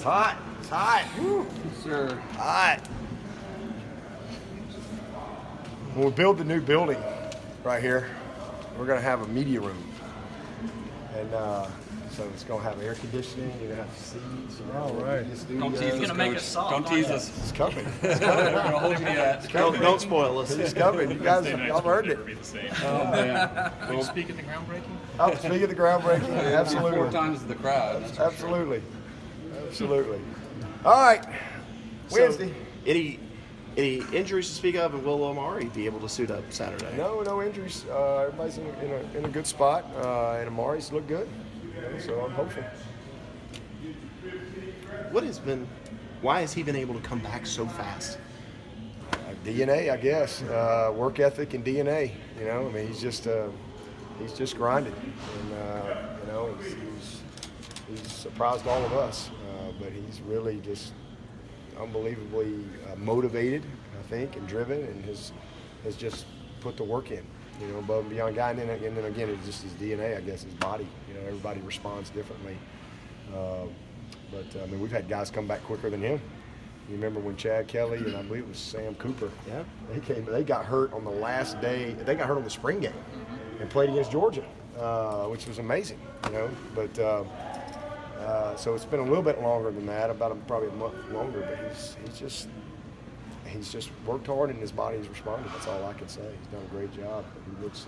hot. It's hot. Woo. Sure. Hot. When we build the new building right here, we're going to have a media room. And so it's going to have air conditioning. You're going to have seats. All right. Don't tease us, He's gonna make Coach. us soft, Don't tease us. It's coming. We're gonna hold you to that. Don't spoil us. It's coming. You guys, y'all heard it. Oh man. Will you speak at the groundbreaking? I'll speak of the groundbreaking. 4 Absolutely. times the crowd. That's for sure. Absolutely. Absolutely. All right. Wednesday. Any injuries to speak of, and will Omari be able to suit up Saturday? No injuries. Everybody's in a good spot, and Amari's look good. So I'm hopeful. Why has he been able to come back so fast? DNA, I guess. Work ethic and DNA. I mean, he's just grinding, and he's surprised all of us. But he's really just unbelievably motivated, I think, and driven, and has just put the work in, above and beyond guy. And then again, it's just his DNA, I guess, his body. Everybody responds differently. But I mean, we've had guys come back quicker than him. You remember when Chad Kelly and I believe it was Sam Cooper? Yeah. They got hurt on the last day. They got hurt on the spring game and played against Georgia, which was amazing. But so it's been a little bit longer than that, probably a month longer. But he's just worked hard and his body's responded. That's all I can say. He's done a great job. He looks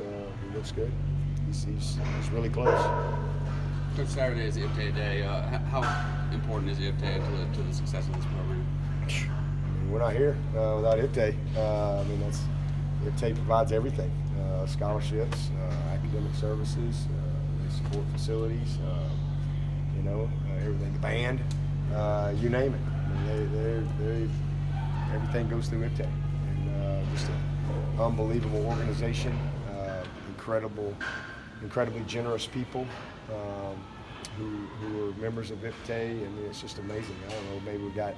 good. He's really close. Coach, Saturday is the IPTAY day. How important is the IPTAY to the success of this program? We're not here without IPTAY. IPTAY provides everything: scholarships, academic services, they support facilities, everything, the band, you name it. Everything goes through IPTAY, and just an unbelievable organization, incredibly generous people. Who are members of IPTAY, and it's just amazing. I don't know, maybe we got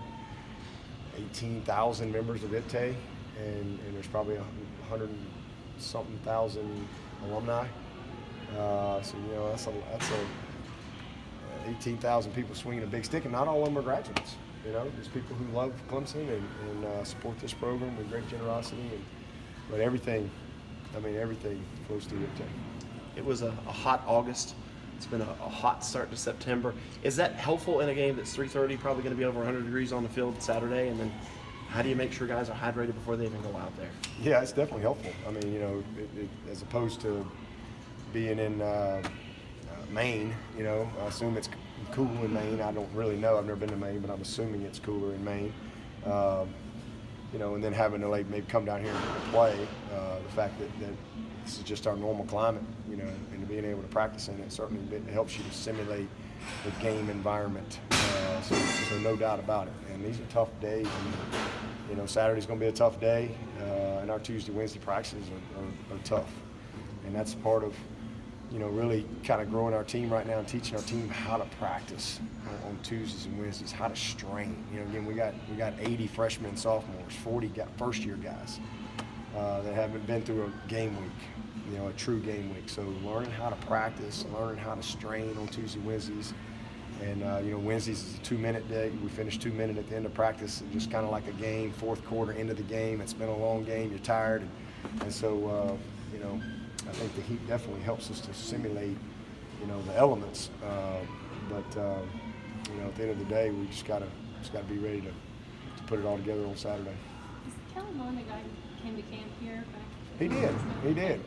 18,000 members of IPTAY, and there's probably 100-something thousand alumni. So that's 18,000 people swinging a big stick, and not all of them are graduates. There's people who love Clemson and support this program with great generosity, but everything flows through IPTAY. It was a hot August. It's been a hot start to September. Is that helpful in a game that's 3:30, probably going to be over 100 degrees on the field Saturday? And then how do you make sure guys are hydrated before they even go out there? Yeah, it's definitely helpful. I mean, as opposed to being in Maine, I assume it's cool in Maine. I don't really know. I've never been to Maine, but I'm assuming it's cooler in Maine. And then having to maybe come down here and play, the fact that this is just our normal climate, and being able to practice in it certainly helps you to simulate the game environment. So no doubt about it. And these are tough days. And, Saturday's going to be a tough day, and our Tuesday, Wednesday practices are tough. And that's part of, really kind of growing our team right now and teaching our team how to practice on Tuesdays and Wednesdays, how to strain. Again, we got 80 freshmen and sophomores, 40 first-year guys that haven't been through a game week, a true game week. So learning how to practice, learning how to strain on Tuesday, Wednesdays. And, Wednesdays is a 2-minute day. We finish 2 minutes at the end of practice, just kind of like a game, fourth quarter, end of the game. It's been a long game. You're tired. And so, I think the heat definitely helps us to simulate, the elements. But at the end of the day, we just got to be ready to put it all together on Saturday. Is Kellen Long the guy who came to camp here? He did.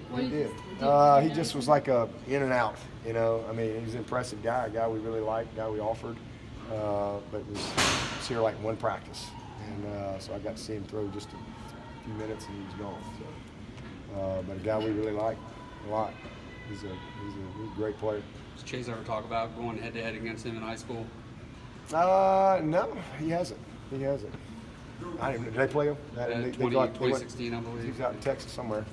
He just was like a in and out. He was an impressive guy, a guy we really liked, a guy we offered, but was here like one practice, and so I got to see him throw just a few minutes, and he was gone. So, but a guy we really like a lot. He's a great player. Does Chase ever talk about going head-to-head against him in high school? No, he hasn't. I didn't. Did they play him? 2016, I believe. He's out in Texas somewhere.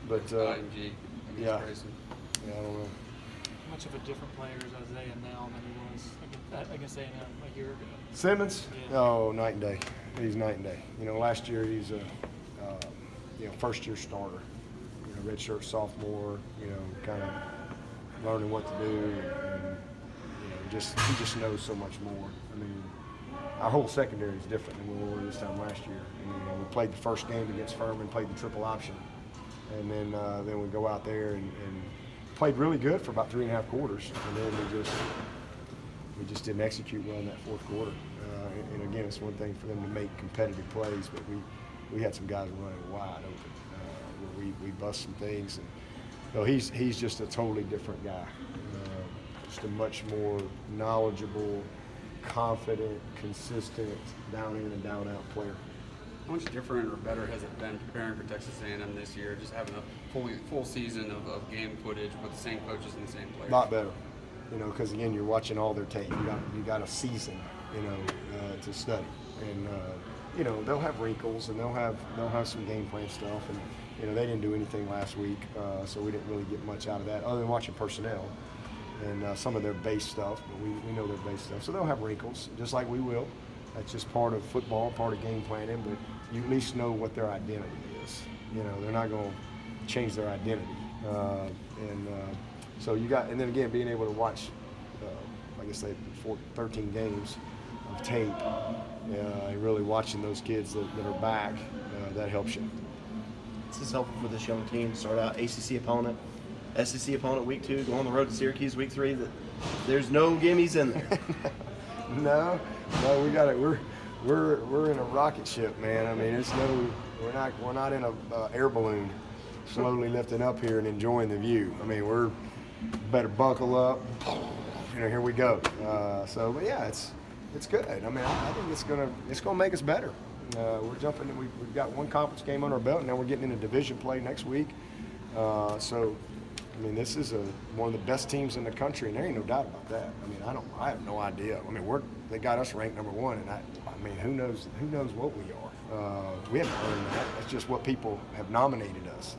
But IMG. Yeah, I don't know. How much of a different player is Isaiah now than he was against A&M a year ago? Simmons? Yeah. Oh, night and day. He's night and day. Last year he's a first-year starter. Redshirt sophomore. Kind of learning what to do. And he just knows so much more. I mean, our whole secondary is different than we were this time last year. I mean, we played the first game against Furman, played the triple option, and then we go out there and played really good for about 3.5 quarters, and then we just didn't execute well in that fourth quarter. And again, it's one thing for them to make competitive plays, but we had some guys running wide open. Where we bust some things, and so he's just a totally different guy. Just a much more knowledgeable, confident, consistent, down in and down out player. How much different or better has it been preparing for Texas A&M this year, just having a full season of game footage with the same coaches and the same players? A lot better, because again, you're watching all their tape. You got a season, to study, and they'll have wrinkles and they'll have some game plan stuff, and they didn't do anything last week, so we didn't really get much out of that other than watching personnel and some of their base stuff. But we know their base stuff, so they'll have wrinkles just like we will. That's just part of football, part of game planning, but you at least know what their identity is. They're not going to change their identity. So you got, and then again, being able to watch, like I said, 13 games of tape, and really watching those kids that are back, that helps you. This is helpful for this young team. Start out ACC opponent, SEC opponent week 2, go on the road to Syracuse week 3. There's no gimmies in there. No, we got it. We're in a rocket ship, man. I mean, we're not in a air balloon, slowly lifting up here and enjoying the view. I mean, we're better buckle up. Here we go. But yeah, it's good. I mean, I think it's gonna make us better. We're jumping. We've got one conference game on our belt, and now we're getting into division play next week. I mean, this is one of the best teams in the country, and there ain't no doubt about that. I mean, I have no idea. I mean, they got us ranked number 1, and I mean, who knows what we are? We haven't earned that. That's just what people have nominated us.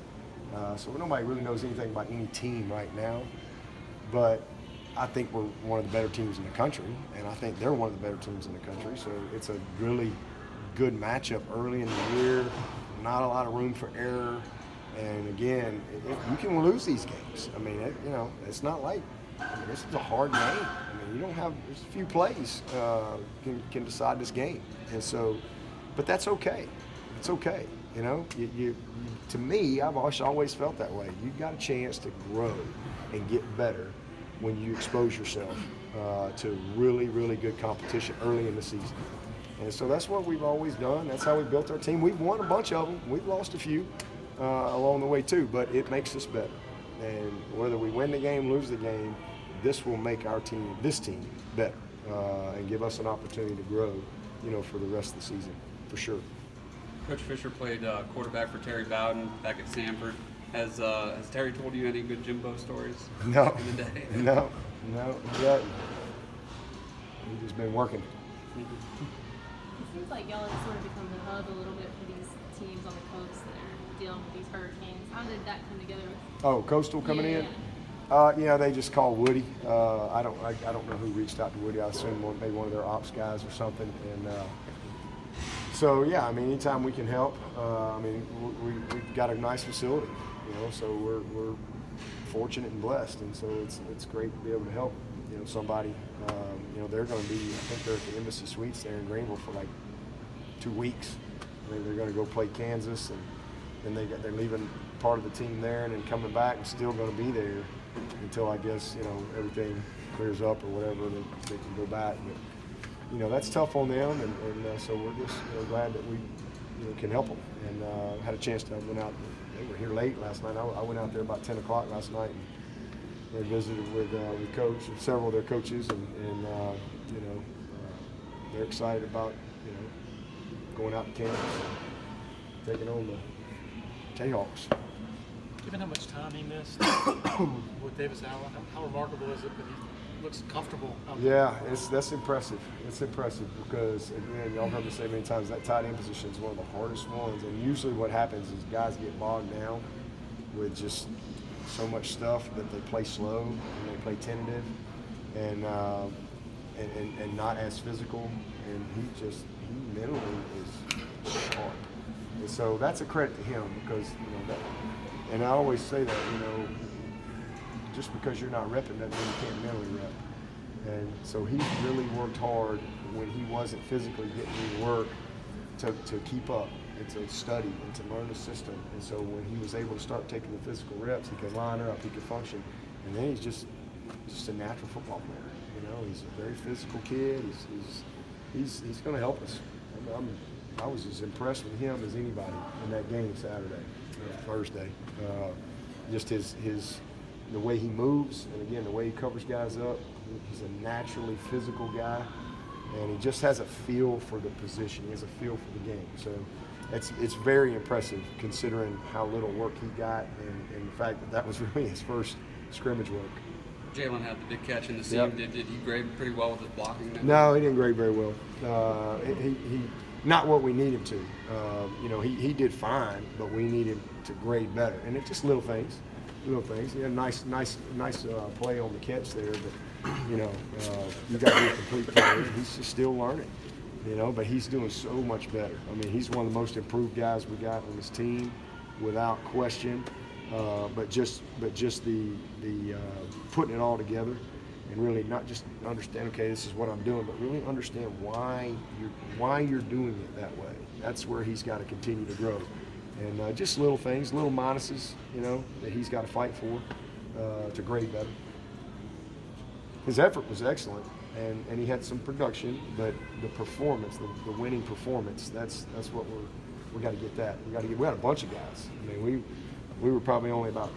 So nobody really knows anything about any team right now, but I think we're one of the better teams in the country, and I think they're one of the better teams in the country. So it's a really good matchup early in the year. Not a lot of room for error. And again, you can lose these games. I mean, it's not like, this is a hard game. I mean, there's a few plays can decide this game. And so, but that's okay. It's okay. To me, I've always felt that way. You've got a chance to grow and get better when you expose yourself to really, really good competition early in the season. And so that's what we've always done. That's how we built our team. We've won a bunch of them. We've lost a few along the way too, but it makes us better. And whether we win the game, lose the game, this will make this team better and give us an opportunity to grow, for the rest of the season, for sure. Coach Fisher played quarterback for Terry Bowden back at Sanford. Has Terry told you any good Jimbo stories? No. In the day? No. Yeah. We've just been working. It seems like y'all have sort of become the hub a little bit for these teams on the coast that are dealing with these hurricanes. How did that come together? Oh, Coastal coming in? They just called Woody. I don't know who reached out to Woody. I assume maybe one of their ops guys or something. And so yeah, I mean, anytime we can help. I mean, we've got a nice facility, so we're fortunate and blessed, and so it's great to be able to help. Somebody. They're going to be. I think they're at the Embassy Suites there in Greenville for like 2 weeks. I think they're going to go play Kansas, and then they're leaving part of the team there, and then coming back and still going to be there until I guess everything clears up or whatever. They can go back, but that's tough on them, and so we're just glad that we can help them. And had a chance to went out. They were here late last night. I went out there about 10 o'clock last night. And visited with Coach, several of their coaches, and they're excited about going out to Kansas and taking on the Jayhawks. Given how much time he missed with Davis Allen, how remarkable is it that he looks comfortable out there? Yeah, that's impressive. It's impressive because, again, y'all heard me say many times, that tight end position is one of the hardest ones. And usually what happens is guys get bogged down with just so much stuff that they play slow and they play tentative and not as physical, and he mentally is sharp, and so that's a credit to him because and I always say that just because you're not repping doesn't mean you can't mentally rep, And so he's really worked hard when he wasn't physically getting any work to keep up and to study and to learn the system. And so when he was able to start taking the physical reps, he could line up, he could function. And then he's just a natural football player. You know, he's a very physical kid. He's going to help us. I was as impressed with him as anybody in that game Saturday, Thursday. Just the way he moves, and again, the way he covers guys up. He's a naturally physical guy, and he just has a feel for the position. He has a feel for the game. So it's very impressive considering how little work he got, and the fact that was really his first scrimmage work. Jalen had the big catch in the seam. Yep. Did he grade pretty well with his blocking? No, he didn't grade very well. He not what we need him to. You know, he did fine, but we need him to grade better. And it's just little things. He had a nice play on the catch there, but you know, you got to be a complete player. He's just still learning, you know, but he's doing so much better. I mean, he's one of the most improved guys we got on this team, without question. But just the putting it all together, and really not just understand, okay, this is what I'm doing, but really understand why you're doing it that way. That's where he's got to continue to grow. And just little things, little minuses, you know, that he's got to fight for to grade better. His effort was excellent, and he had some production, but the performance, the winning performance, that's what we got to get that. We had a bunch of guys. I mean, we were probably only about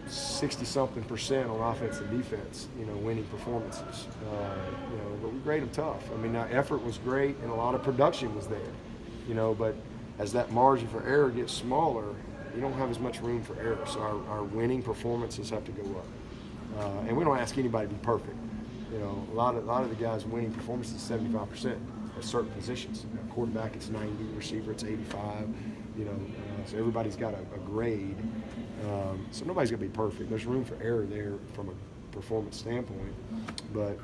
60-something% on offense and defense, you know, winning performances. You know, but we grade them tough. I mean, effort was great, and a lot of production was there. You know, but as that margin for error gets smaller, you don't have as much room for error. So our winning performances have to go up. And we don't ask anybody to be perfect. You know, a lot of the guys' winning performances is 75% at certain positions. You know, quarterback, it's 90, receiver, it's 85. You know, so everybody's got a grade. So nobody's gonna be perfect. There's room for error there from a performance standpoint, but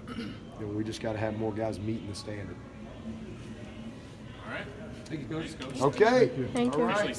you know, we just got to have more guys meeting the standard. All right. Thank you, Coach. Thanks, Coach. Okay. Thank you. All right.